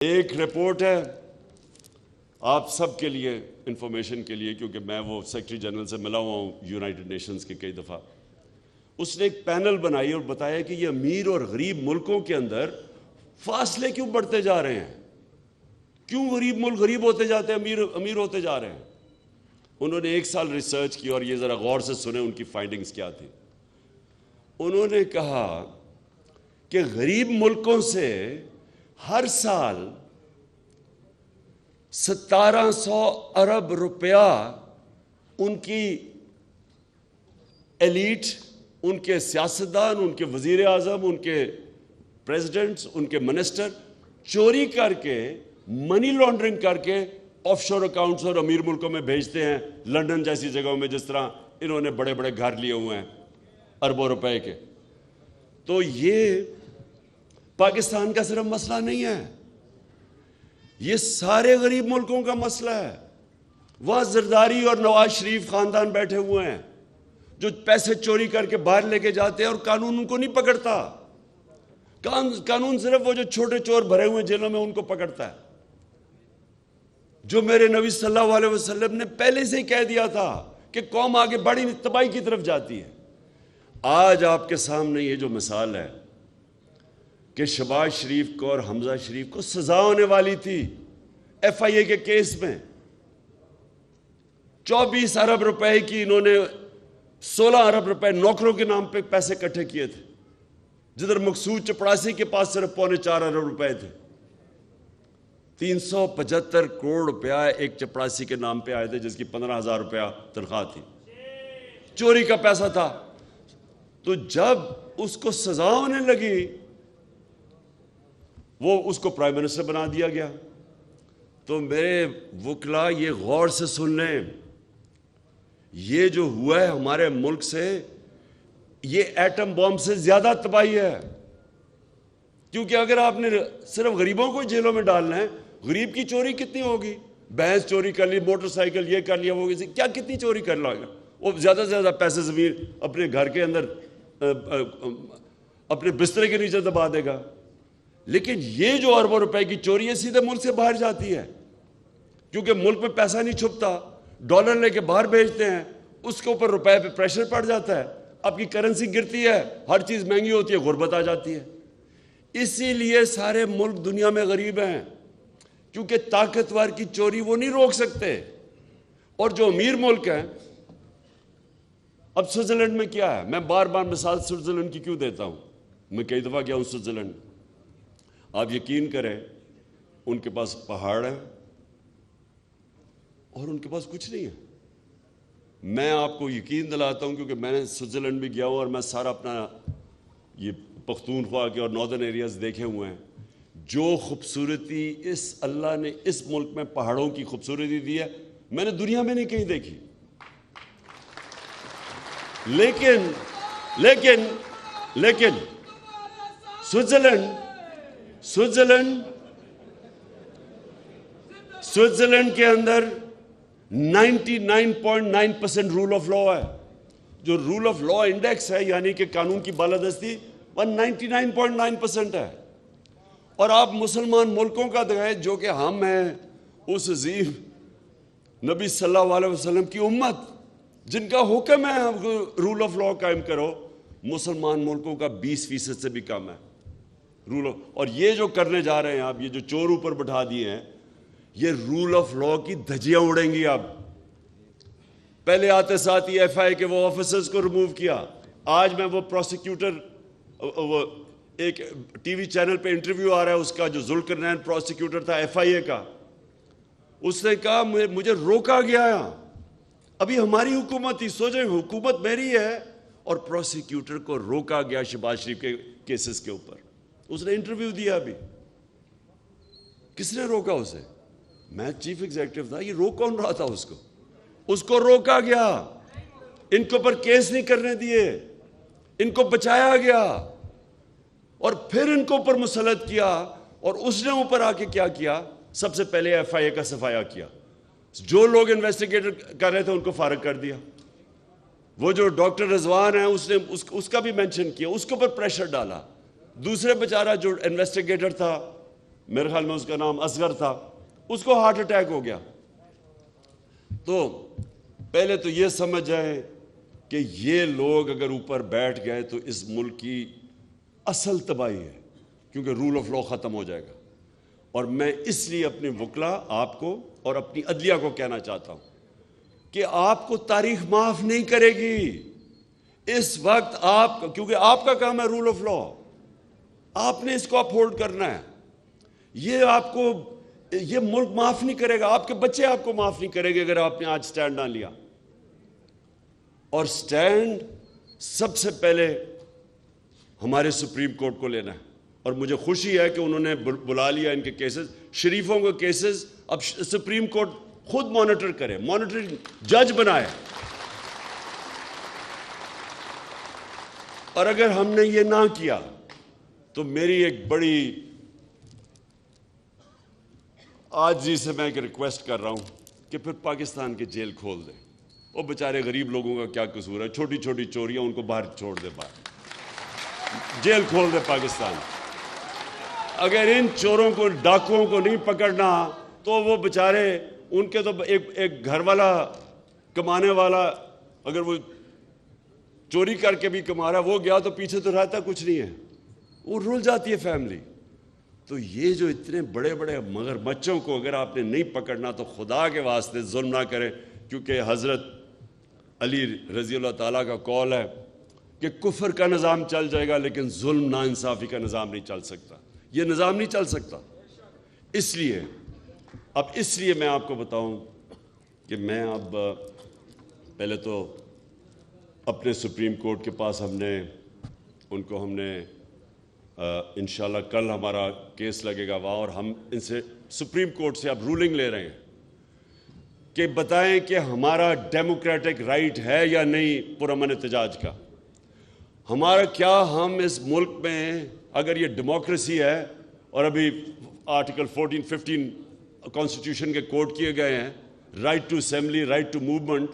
ایک رپورٹ ہے آپ سب کے لیے انفارمیشن کے لیے، کیونکہ میں وہ سیکرٹری جنرل سے ملا ہوا ہوں یونائٹڈ نیشنز کے کئی دفعہ. اس نے ایک پینل بنائی اور بتایا کہ یہ امیر اور غریب ملکوں کے اندر فاصلے کیوں بڑھتے جا رہے ہیں، کیوں غریب ملک غریب ہوتے جاتے ہیں، امیر ہوتے جا رہے ہیں. انہوں نے ایک سال ریسرچ کی اور یہ ذرا غور سے سنیں ان کی فائنڈنگز کیا تھی. انہوں نے کہا کہ غریب ملکوں سے ہر سال 1700 ارب روپیہ ان کی ایلیٹ، ان کے سیاستدان، ان کے وزیر اعظم، ان کے پریزیڈنٹس، ان کے منسٹر چوری کر کے، منی لانڈرنگ کر کے آف شور اکاؤنٹس اور امیر ملکوں میں بھیجتے ہیں، لنڈن جیسی جگہوں میں، جس طرح انہوں نے بڑے بڑے گھر لیے ہوئے ہیں اربوں روپے کے. تو یہ پاکستان کا صرف مسئلہ نہیں ہے، یہ سارے غریب ملکوں کا مسئلہ ہے. وہاں زرداری اور نواز شریف خاندان بیٹھے ہوئے ہیں جو پیسے چوری کر کے باہر لے کے جاتے ہیں اور قانون ان کو نہیں پکڑتا. قانون صرف وہ جو چھوٹے چور بھرے ہوئے جیلوں میں ان کو پکڑتا ہے، جو میرے نبی صلی اللہ علیہ وسلم نے پہلے سے ہی کہہ دیا تھا کہ قوم آگے بڑی تباہی کی طرف جاتی ہے. آج آپ کے سامنے یہ جو مثال ہے کہ شہباز شریف کو اور حمزہ شریف کو سزا ہونے والی تھی ایف آئی اے کے کیس میں، 24 ارب روپے کی انہوں نے 16 ارب روپے نوکروں کے نام پہ پیسے اکٹھے کیے تھے، جدھر مقصود چپڑاسی کے پاس صرف 4.25 ارب روپے تھے. 375 کروڑ روپیہ ایک چپڑاسی کے نام پہ آئے تھے جس کی 15,000 روپیہ تنخواہ تھی، چوری کا پیسہ تھا. تو جب اس کو سزا ہونے لگی وہ اس کو پرائم منسٹر بنا دیا گیا. تو میرے وکلا یہ غور سے سن لیں، یہ جو ہوا ہے ہمارے ملک سے یہ ایٹم بم سے زیادہ تباہی ہے. کیونکہ اگر آپ نے صرف غریبوں کو جیلوں میں ڈالنا ہے، غریب کی چوری کتنی ہوگی؟ بھینس چوری کر لی، موٹر سائیکل یہ کر لیا، وہ کیا کتنی چوری کر لے گا وہ؟ زیادہ سے زیادہ پیسے زمین اپنے گھر کے اندر اپنے بسترے کے نیچے دبا دے گا. لیکن یہ جو اربوں روپے کی چوری ہے سیدھے ملک سے باہر جاتی ہے، کیونکہ ملک میں پیسہ نہیں چھپتا، ڈالر لے کے باہر بھیجتے ہیں، اس کے اوپر روپے پہ پریشر پڑ جاتا ہے، آپ کی کرنسی گرتی ہے، ہر چیز مہنگی ہوتی ہے، غربت آ جاتی ہے. اسی لیے سارے ملک دنیا میں غریب ہیں، کیونکہ طاقتور کی چوری وہ نہیں روک سکتے. اور جو امیر ملک ہیں، اب سوئٹزرلینڈ میں کیا ہے، میں بار بار مثال سوئٹزرلینڈ کی کیوں دیتا ہوں، میں کئی دفعہ گیا ہوں سوئٹزرلینڈ. آپ یقین کریں ان کے پاس پہاڑ ہے اور ان کے پاس کچھ نہیں ہے. میں آپ کو یقین دلاتا ہوں کیونکہ میں نے سوئٹزرلینڈ بھی گیا ہوں اور میں سارا اپنا یہ پختونخوا کے اور ناردرن ایریاز دیکھے ہوئے ہیں. جو خوبصورتی اس اللہ نے اس ملک میں پہاڑوں کی خوبصورتی دی ہے میں نے دنیا میں نہیں کہیں دیکھی. لیکن سوئٹزرلینڈ کے اندر 99.9% رول آف لا ہے. جو رول آف لا انڈیکس ہے یعنی کہ قانون کی بالادستی، وہ 99.9% ہے. اور آپ مسلمان ملکوں کا دیکھیں جو کہ ہم ہیں اس عظیم نبی صلی اللہ علیہ وسلم کی امت جن کا حکم ہے رول آف لا قائم کرو، مسلمان ملکوں کا 20% سے بھی کم ہے رول آف. اور یہ جو کرنے جا رہے ہیں آپ، یہ جو چور اوپر بٹھا دیے ہیں، یہ رول آف لا کی دھجیاں اڑیں گی. اب پہلے آتے ساتھ ہی ایف آئی کے وہ آفیسرز کو ریموو کیا. آج میں وہ پروسیکیوٹر، وہ ایک ٹی وی چینل پہ انٹرویو آ رہا ہے اس کا، جو ذوالقرنین پروسیکیوٹر تھا ایف آئی اے کا، اس نے کہا مجھے روکا گیا. ابھی ہماری حکومت ہی، سوچیں حکومت میری ہے اور پروسیکیوٹر کو روکا گیا شہباز شریف کے کیسز کے اوپر. اس نے انٹرویو دیا. ابھی کس نے روکا اسے؟ میں چیف ایگزیکٹو تھا. یہ روک کون رہا تھا اس کو روکا گیا. ان کے اوپر کیس نہیں کرنے دیے، ان کو بچایا گیا اور پھر ان کو اوپر مسلط کیا. اور اس نے اوپر آ کے کیا کیا؟ سب سے پہلے ایف آئی اے کا صفایا کیا. جو لوگ انویسٹیگیٹ کر رہے تھے ان کو فارغ کر دیا. وہ جو ڈاکٹر رضوان ہیں اس نے اس کا بھی مینشن کیا، اس کے اوپر پریشر ڈالا. دوسرے بیچارہ جو انویسٹیگیٹر تھا میرے خیال میں اس کا نام اصغر تھا, اس کو ہارٹ اٹیک ہو گیا. تو پہلے تو یہ سمجھ جائیں کہ یہ لوگ اگر اوپر بیٹھ گئے تو اس ملک کی اصل تباہی ہے, کیونکہ رول آف لا ختم ہو جائے گا. اور میں اس لیے اپنے وکلا آپ کو اور اپنی عدلیہ کو کہنا چاہتا ہوں کہ آپ کو تاریخ معاف نہیں کرے گی اس وقت. آپ کیونکہ آپ کا کام ہے رول آف لا, آپ نے اس کو اپہولڈ کرنا ہے. یہ آپ کو یہ ملک معاف نہیں کرے گا, آپ کے بچے آپ کو معاف نہیں کرے گے اگر آپ نے آج سٹینڈ نہ لیا. اور سٹینڈ سب سے پہلے ہمارے سپریم کورٹ کو لینا ہے. اور مجھے خوشی ہے کہ انہوں نے بلا لیا ان کے کیسز, شریفوں کے کیسز اب سپریم کورٹ خود مانیٹر کرے, مانیٹرنگ جج بنائے. اور اگر ہم نے یہ نہ کیا تو میری ایک بڑی عاجزی سے میں ایک ریکویسٹ کر رہا ہوں کہ پھر پاکستان کے جیل کھول دیں. وہ بیچارے غریب لوگوں کا کیا قصور ہے, چھوٹی چھوٹی چوریاں ان کو باہر چھوڑ دے, باہر جیل کھول دے پاکستان. اگر ان چوروں کو, ڈاکوؤں کو نہیں پکڑنا تو وہ بیچارے, ان کے تو ایک گھر والا کمانے والا اگر وہ چوری کر کے بھی کما رہا ہے, وہ گیا تو پیچھے تو رہتا کچھ نہیں ہے, وہ رول جاتی ہے فیملی. تو یہ جو اتنے بڑے بڑے مگرمچھوں کو اگر آپ نے نہیں پکڑنا تو خدا کے واسطے ظلم نہ کریں, کیونکہ حضرت علی رضی اللہ تعالیٰ کا قول ہے کہ کفر کا نظام چل جائے گا لیکن ظلم ناانصافی کا نظام نہیں چل سکتا. یہ نظام نہیں چل سکتا. اس لیے میں آپ کو بتاؤں کہ میں اب پہلے تو اپنے سپریم کورٹ کے پاس ہم نے انشاءاللہ کل ہمارا کیس لگے گا وہاں, اور ہم ان سے سپریم کورٹ سے اب رولنگ لے رہے ہیں کہ بتائیں کہ ہمارا ڈیموکریٹک رائٹ ہے یا نہیں پرامن احتجاج کا. ہمارا کیا ہم اس ملک میں اگر یہ ڈیموکریسی ہے, اور ابھی آرٹیکل 14-15 کانسٹیٹیوشن کے کوڈ کیے گئے ہیں, right to assembly, right to movement,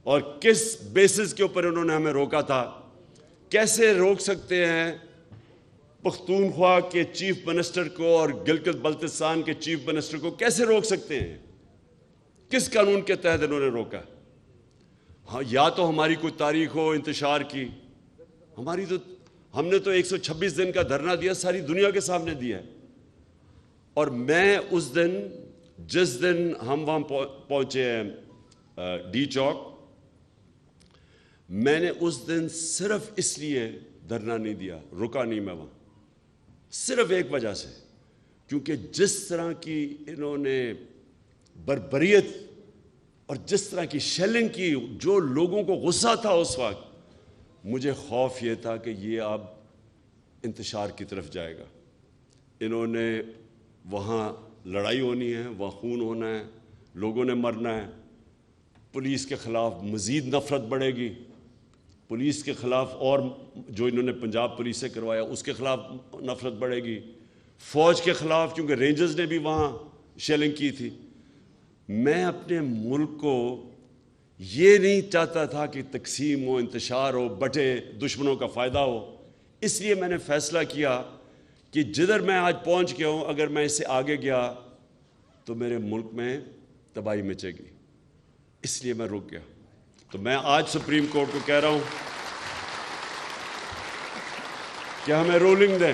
اور کس بیسس کے اوپر انہوں نے ہمیں روکا تھا, کیسے روک سکتے ہیں پختونخوا کے چیف منسٹر کو اور گلگت بلتستان کے چیف منسٹر کو کیسے روک سکتے ہیں؟ کس قانون کے تحت انہوں نے روکا؟ ہاں, یا تو ہماری کوئی تاریخ ہو انتشار کی, ہماری تو ہم نے تو 126 دن کا دھرنا دیا, ساری دنیا کے سامنے دیا ہے. اور میں اس دن, جس دن ہم وہاں پہنچے ہیں ڈی چوک, میں نے اس دن صرف اس لیے دھرنا نہیں دیا, رکا نہیں میں وہاں, صرف ایک وجہ سے, کیونکہ جس طرح کی انہوں نے بربریت اور جس طرح کی شیلنگ کی, جو لوگوں کو غصہ تھا اس وقت, مجھے خوف یہ تھا کہ یہ اب انتشار کی طرف جائے گا. انہوں نے وہاں لڑائی ہونی ہے, وہاں خون ہونا ہے, لوگوں نے مرنا ہے, پولیس کے خلاف مزید نفرت بڑھے گی, پولیس کے خلاف اور جو انہوں نے پنجاب پولیس سے کروایا اس کے خلاف نفرت بڑھے گی, فوج کے خلاف, کیونکہ رینجرز نے بھی وہاں شیلنگ کی تھی. میں اپنے ملک کو یہ نہیں چاہتا تھا کہ تقسیم ہو, انتشار ہو, بٹے, دشمنوں کا فائدہ ہو. اس لیے میں نے فیصلہ کیا کہ جدھر میں آج پہنچ گیا ہوں, اگر میں اس سے آگے گیا تو میرے ملک میں تباہی مچے گی. اس لیے میں رک گیا. تو میں آج سپریم کورٹ کو کہہ رہا ہوں کہ ہمیں رولنگ دیں,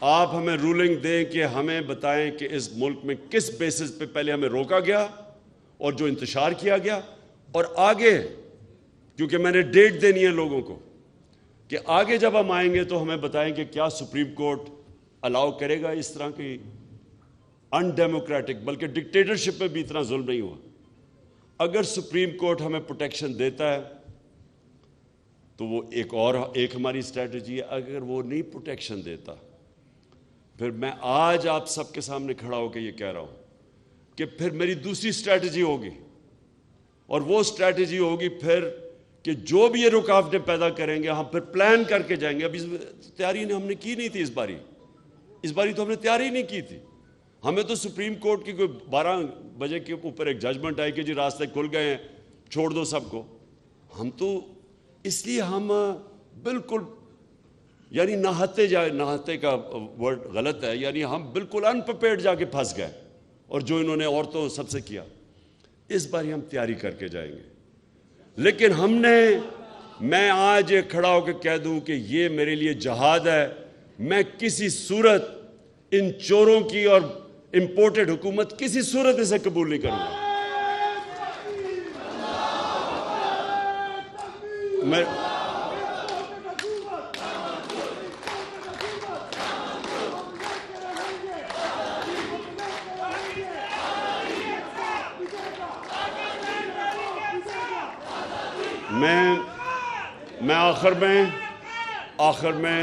آپ ہمیں رولنگ دیں کہ ہمیں بتائیں کہ اس ملک میں کس بیسس پہ پہلے ہمیں روکا گیا اور جو انتشار کیا گیا, اور آگے, کیونکہ میں نے ڈیٹ دینی ہے لوگوں کو کہ آگے جب ہم آئیں گے تو ہمیں بتائیں کہ کیا سپریم کورٹ الاؤ کرے گا اس طرح کی ان ڈیموکریٹک, بلکہ ڈکٹیٹرشپ میں بھی اتنا ظلم نہیں ہوا. اگر سپریم کورٹ ہمیں پروٹیکشن دیتا ہے تو وہ ایک ہماری اسٹریٹجی ہے. اگر وہ نہیں پروٹیکشن دیتا, پھر میں آج آپ سب کے سامنے کھڑا ہو کے یہ کہہ رہا ہوں کہ پھر میری دوسری اسٹریٹجی ہوگی, اور وہ اسٹریٹجی ہوگی پھر کہ جو بھی یہ رکاوٹیں پیدا کریں گے ہم پھر پلان کر کے جائیں گے. اب تیاری ہم نے کی نہیں تھی اس باری تو ہم نے تیاری نہیں کی تھی. ہمیں تو سپریم کورٹ کی کوئی 12 بجے کے اوپر ایک ججمنٹ آئی کہ جی راستے کھل گئے ہیں, چھوڑ دو سب کو. ہم تو اس لیے ہم بالکل یعنی نہاتے کا ورڈ غلط ہے، یعنی ہم بالکل انپریپیئرڈ جا کے پھنس گئے، اور جو انہوں نے عورتوں سب سے کیا، اس بار ہم تیاری کر کے جائیں گے۔ لیکن میں آج یہ کھڑا ہو کے کہہ دوں کہ یہ میرے لیے جہاد ہے، میں کسی صورت ان چوروں کی اور امپورٹڈ حکومت کسی صورت اسے قبول نہیں کروں گا۔ میں آخر میں